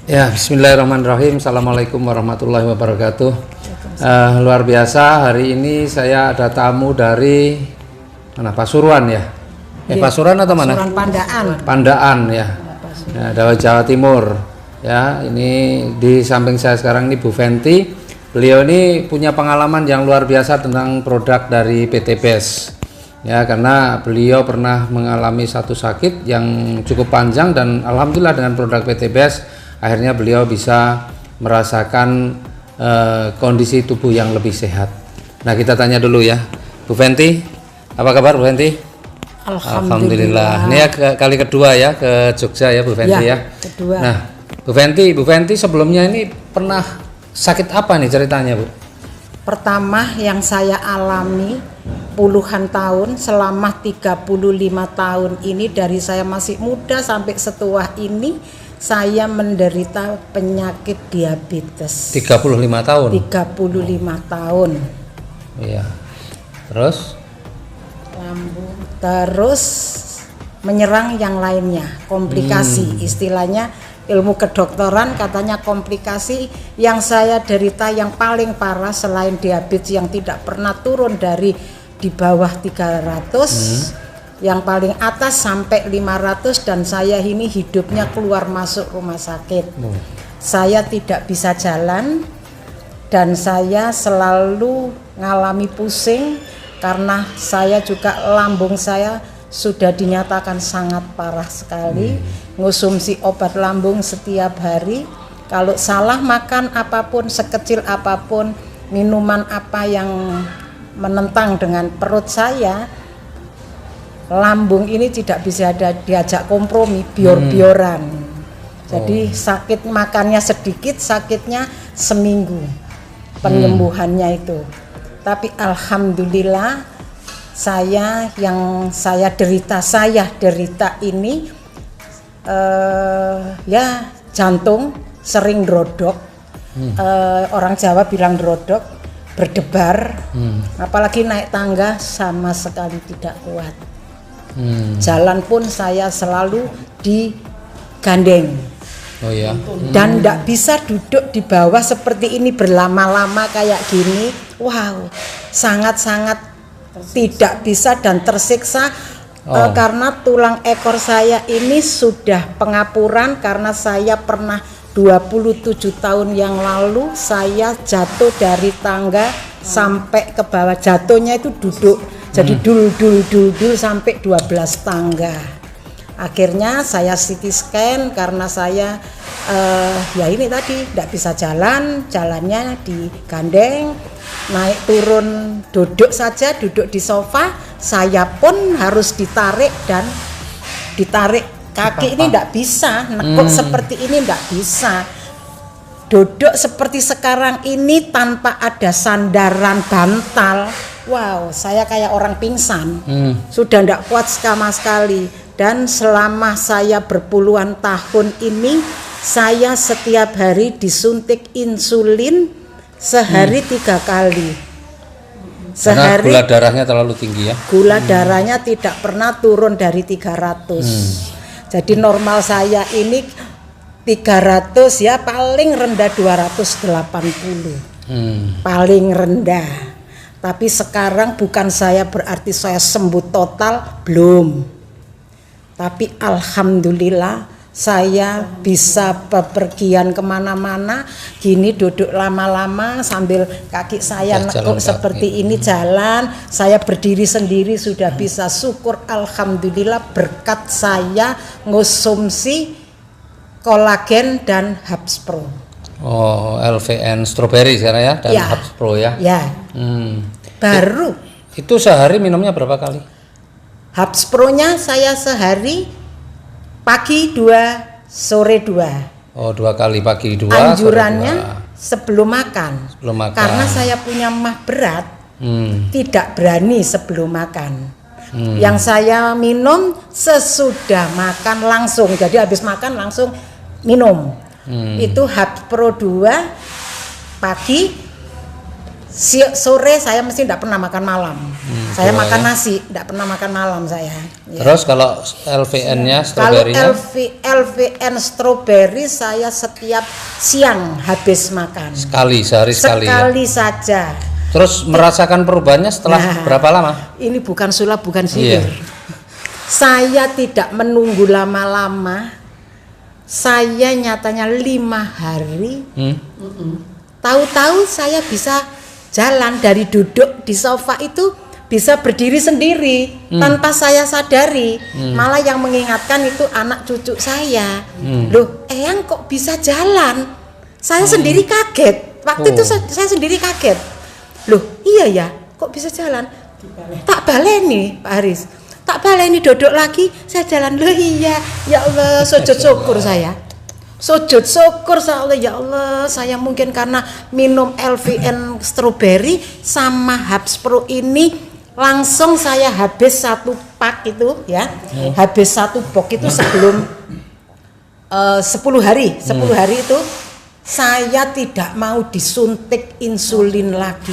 Ya, bismillahirrahmanirrahim. Assalamualaikum warahmatullahi wabarakatuh. Luar biasa, hari ini saya ada tamu dari mana? Pasuruan ya? Pasuruan atau mana? Pasuruan Pandaan. Pandaan ya. Ya, dari Jawa Timur. Ya, ini di samping saya sekarang ini Bu Fenty. Beliau ini punya pengalaman yang luar biasa tentang produk dari PT BES. Ya, karena beliau pernah mengalami satu sakit yang cukup panjang dan alhamdulillah dengan produk PT BES akhirnya beliau bisa merasakan kondisi tubuh yang lebih sehat. Nah, kita tanya dulu ya, Bu Fenty, apa kabar Bu Fenty? Alhamdulillah. Ini ya kali kedua ya ke Jogja ya Bu Fenty ya. Kedua. Nah, Bu Fenty sebelumnya ini pernah sakit apa nih ceritanya Bu? Pertama yang saya alami puluhan tahun, selama 35 tahun ini, dari saya masih muda sampai setua ini saya menderita penyakit diabetes. 35 tahun? 35 tahun. Iya. Terus? Lambung. Terus menyerang yang lainnya, komplikasi. Istilahnya ilmu kedokteran katanya komplikasi. Yang saya derita yang paling parah selain diabetes yang tidak pernah turun dari di bawah 300, yang paling atas sampai 500, dan saya ini hidupnya keluar masuk rumah sakit. Saya tidak bisa jalan dan saya selalu ngalami pusing karena saya juga lambung saya sudah dinyatakan sangat parah sekali. Ngonsumsi obat lambung setiap hari. Kalau salah makan apapun, sekecil apapun, minuman apa yang menentang dengan perut saya, lambung ini tidak bisa diajak kompromi, bior-bioran. Jadi sakit makannya sedikit, sakitnya seminggu penyembuhannya itu. Tapi alhamdulillah saya derita ini ya jantung sering drodok. Orang Jawa bilang drodok, berdebar. Apalagi naik tangga sama sekali tidak kuat. Jalan pun saya selalu digandeng. Oh ya. Dan tidak bisa duduk di bawah seperti ini berlama-lama kayak gini. Wow, sangat-sangat tidak bisa dan tersiksa. Karena tulang ekor saya ini sudah pengapuran karena saya pernah 27 tahun yang lalu saya jatuh dari tangga sampai ke bawah. Jatuhnya itu duduk. Jadi dul sampai 12 tangga. Akhirnya saya CT scan karena saya ya ini tadi tidak bisa jalan, jalannya digandeng, naik turun, duduk saja, duduk di sofa, saya pun harus ditarik dan ditarik kaki ini tidak bisa, nekuk seperti ini tidak bisa. Duduk seperti sekarang ini tanpa ada sandaran bantal. Wow, saya kayak orang pingsan. Sudah tidak kuat sama sekali. Dan selama saya berpuluhan tahun ini, saya setiap hari disuntik insulin sehari 3 kali. Karena gula darahnya terlalu tinggi ya? Gula darahnya tidak pernah turun dari 300. Jadi normal saya ini 300 ya, paling rendah 280. Paling rendah. Tapi sekarang bukan saya berarti saya sembuh total, belum. Tapi alhamdulillah saya bisa bepergian kemana-mana. Gini duduk lama-lama sambil kaki saya nekuk seperti ini jalan. Saya berdiri sendiri sudah bisa. Syukur alhamdulillah berkat saya ngonsumsi kolagen dan Habs Pro. Oh, LVN strawberry sekarang ya, dan Habs Pro ya. Ya. Baru. Itu sehari minumnya berapa kali? Habs Pro-nya saya sehari pagi 2, sore 2. Oh, 2 kali, pagi 2. Anjurannya sebelum makan. Sebelum makan. Karena saya punya mah berat, tidak berani sebelum makan. Yang saya minum sesudah makan langsung. Jadi habis makan langsung minum. Itu Habs Pro 2 pagi, sore saya mesti tidak pernah makan malam. Saya makan nasi, tidak pernah makan malam saya. Ya. Terus kalau LVN-nya, Kalau stroberinya? LVN strawberry saya setiap siang habis makan. Sehari sekali ya? Sekali saja. Terus merasakan perubahannya setelah berapa lama? Ini bukan sulap, bukan sihir. Saya tidak menunggu lama-lama. Saya nyatanya 5 hari. Tahu-tahu saya bisa jalan dari duduk di sofa itu bisa berdiri sendiri tanpa saya sadari. Malah yang mengingatkan itu anak cucu saya. Loh, Eyang kok bisa jalan? Saya sendiri kaget. Waktu itu saya sendiri kaget. Loh, iya ya, kok bisa jalan? Tak baleni, Pak Haris. Tak baleni duduk lagi, saya jalan. Loh iya, ya Allah, sujud syukur saya. Sujud syukur saya, ya Allah, saya mungkin karena minum LVN strawberry sama Habs Pro ini langsung saya habis 1 pak itu ya. Habis 1 box itu sebelum 10 hari. 10 hari itu saya tidak mau disuntik insulin lagi.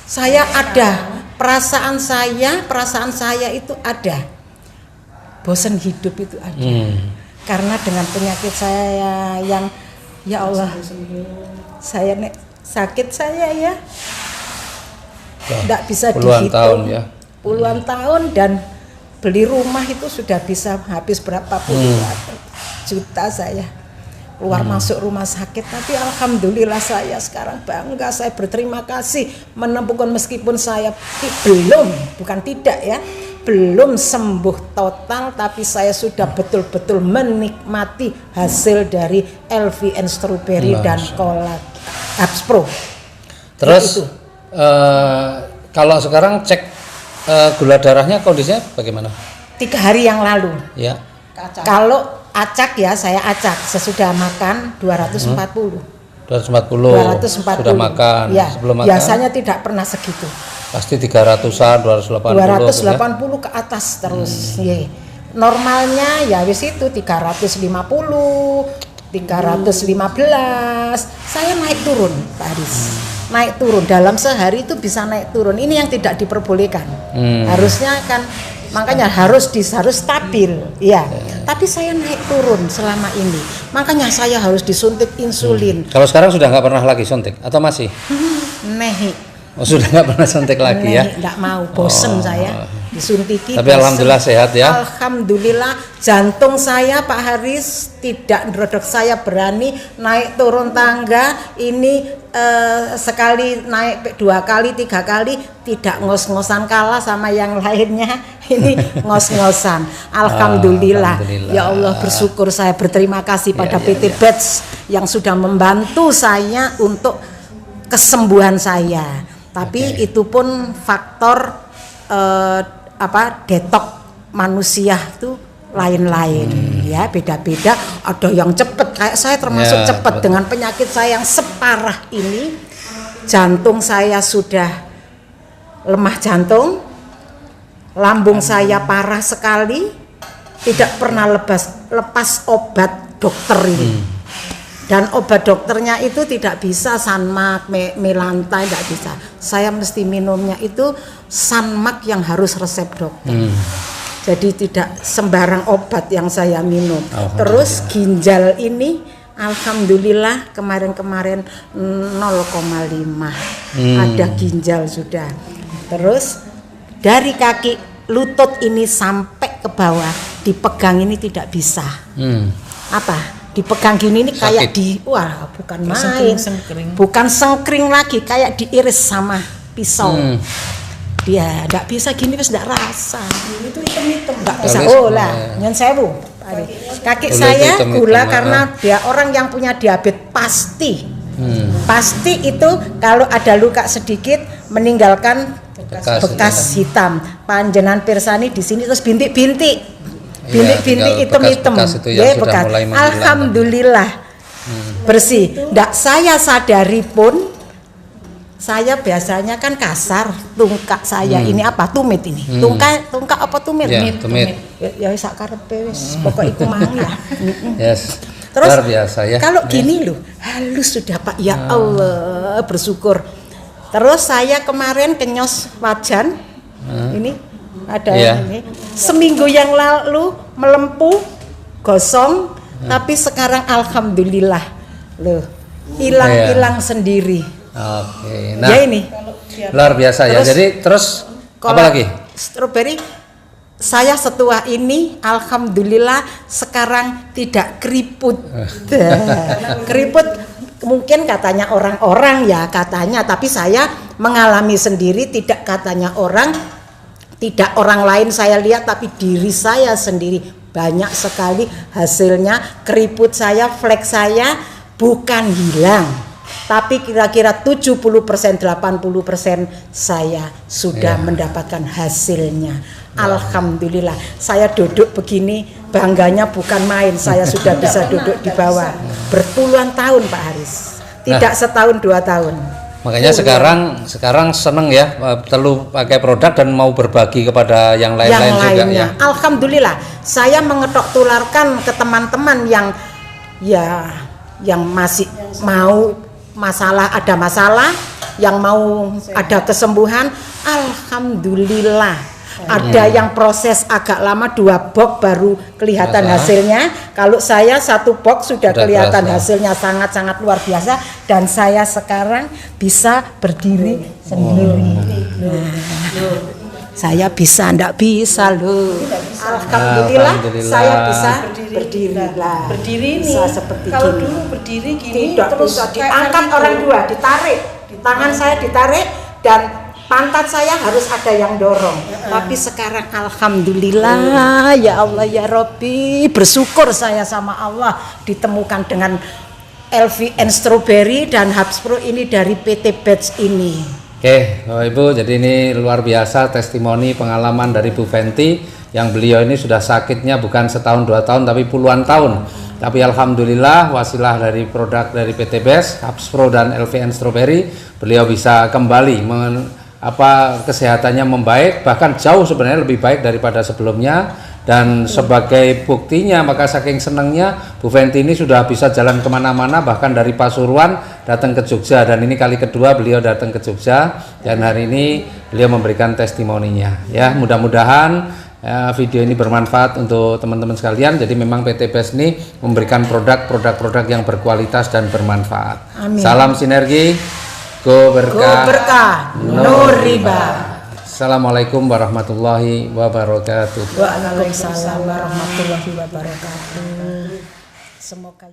Saya ada perasaan saya itu ada. Bosan hidup itu ada. Karena dengan penyakit saya yang ya Allah, saya sakit saya ya tidak bisa puluhan dihitung, tahun ya. Puluhan tahun, dan beli rumah itu sudah bisa habis berapa puluh juta saya keluar masuk rumah sakit. Tapi alhamdulillah saya sekarang bangga, saya berterima kasih menemukan meskipun saya belum sembuh total, tapi saya sudah betul-betul menikmati hasil dari LVN strawberry dan Habs Pro. Terus kalau sekarang cek gula darahnya kondisinya bagaimana? 3 hari yang lalu. Ya. Kalau acak ya, saya acak sesudah makan 240. 240 sudah makan. Ya, sebelum makan biasanya tidak pernah segitu. pasti 300-an, 280 ya? Ke atas terus. Normalnya ya wis itu 350, 315. Saya naik turun, Pak Haris. Naik turun dalam sehari itu bisa naik turun. Ini yang tidak diperbolehkan. Harusnya kan, makanya harus stabil, ya. Tapi saya naik turun selama ini. Makanya saya harus disuntik insulin. Kalau sekarang sudah nggak pernah lagi suntik atau masih? Sudah nggak pernah suntik lagi ya? Nggak mau, bosen saya disuntiki. Tapi alhamdulillah sehat ya. Alhamdulillah, jantung saya Pak Haris tidak nerodok. Saya berani naik turun tangga ini sekali naik 2 kali 3 kali tidak ngos-ngosan kalah sama yang lainnya. Ini ngos-ngosan. Alhamdulillah. Ya Allah, bersyukur, saya berterima kasih pada PT Beds yang sudah membantu saya untuk kesembuhan saya. Tapi itu pun faktor detok manusia itu lain-lain ya, beda-beda. Ada yang cepat, kayak saya termasuk cepat dengan penyakit saya yang separah ini. Jantung saya sudah lemah jantung, lambung saya parah sekali, tidak pernah lepas obat dokter ini. Dan obat dokternya itu tidak bisa Sanmak, Melanta, tidak bisa. Saya mesti minumnya itu Sanmak yang harus resep dokter. Jadi tidak sembarang obat yang saya minum. Terus ginjal ini alhamdulillah kemarin-kemarin 0,5. Ada ginjal sudah. Terus dari kaki lutut ini sampai ke bawah dipegang ini tidak bisa. Apa? Dipegang gini ini kayak bukan main, bukan sengkring lagi, kayak diiris sama pisau. Dia enggak bisa gini, wis enggak rasa. Itu hitam-hitam enggak bisa. Nyen sewu. Kaki saya gula karena dia orang yang punya diabetes pasti. Pasti itu kalau ada luka sedikit meninggalkan bekas hitam. Panjenengan pirsani di sini terus bintik-bintik. Bintik-bintik hitam-hitam, ya bekas. Alhamdulillah bersih. Ndak saya sadari pun, saya biasanya kan kasar. Tungkak saya ini apa? Tumit ini. Tungkak apa tumit? Tumit. Ya sak karepe wis, pokok iku mang ya. Terus luar biasa ya. Kalau gini loh, halus sudah Pak. Ya Allah, bersyukur. Terus saya kemarin kenyos wajan, ini ada ini. Seminggu yang lalu melempuh, gosong, tapi sekarang alhamdulillah, loh, hilang sendiri. Oke, nah Ya ini luar biasa ya. Jadi terus apa lagi? Stroberi, saya setua ini alhamdulillah sekarang tidak keriput. Keriput mungkin katanya orang-orang ya katanya, tapi saya mengalami sendiri, tidak katanya orang, tidak orang lain saya lihat, tapi diri saya sendiri banyak sekali hasilnya. Keriput saya, flek saya bukan hilang, tapi kira-kira 70%, 80% saya sudah mendapatkan hasilnya. Alhamdulillah, saya duduk begini bangganya bukan main. Saya sudah bisa duduk di bawah berpuluhan tahun Pak Haris, tidak setahun 2 tahun. Makanya sekarang seneng ya, perlu pakai produk dan mau berbagi kepada yang lain-lain juga ya. Alhamdulillah, saya mengetok tularkan ke teman-teman yang masih mau ada masalah, yang mau ada kesembuhan. Alhamdulillah. Ada yang proses agak lama, 2 box baru kelihatan hasilnya. Kalau saya 1 box sudah kelihatan hasilnya, sangat-sangat luar biasa. Dan saya sekarang bisa berdiri sendiri. Saya bisa, ndak bisa loh. Alhamdulillah, saya bisa berdiri lah. Berdiri ini, seperti kalau gini. dulu berdiri gini Tidak terus bisa diangkat orang dua, ditarik. Tangan saya ditarik dan pantat saya harus ada yang dorong. Tapi sekarang alhamdulillah, ya Allah ya Robbi, bersyukur saya sama Allah ditemukan dengan LVN Strawberry dan Habspro ini dari PT Batch ini. Oke, Bapak Ibu, jadi ini luar biasa testimoni pengalaman dari Bu Fenty yang beliau ini sudah sakitnya bukan setahun 2 tahun tapi puluhan tahun. Tapi alhamdulillah wasilah dari produk dari PT Batch, Habspro dan LVN Strawberry, beliau bisa kembali kesehatannya membaik, bahkan jauh sebenarnya lebih baik daripada sebelumnya. Dan sebagai buktinya, maka saking senangnya Bu Fenty ini sudah bisa jalan kemana-mana, bahkan dari Pasuruan datang ke Jogja, dan ini kali kedua beliau datang ke Jogja dan hari ini beliau memberikan testimoninya ya. Mudah-mudahan video ini bermanfaat untuk teman-teman sekalian. Jadi memang PT Batch ini memberikan produk-produk yang berkualitas dan bermanfaat. Amin. Salam sinergi, go berkah, no riba. Assalamualaikum warahmatullahi wabarakatuh. Waalaikumsalam warahmatullahi wabarakatuh. Semoga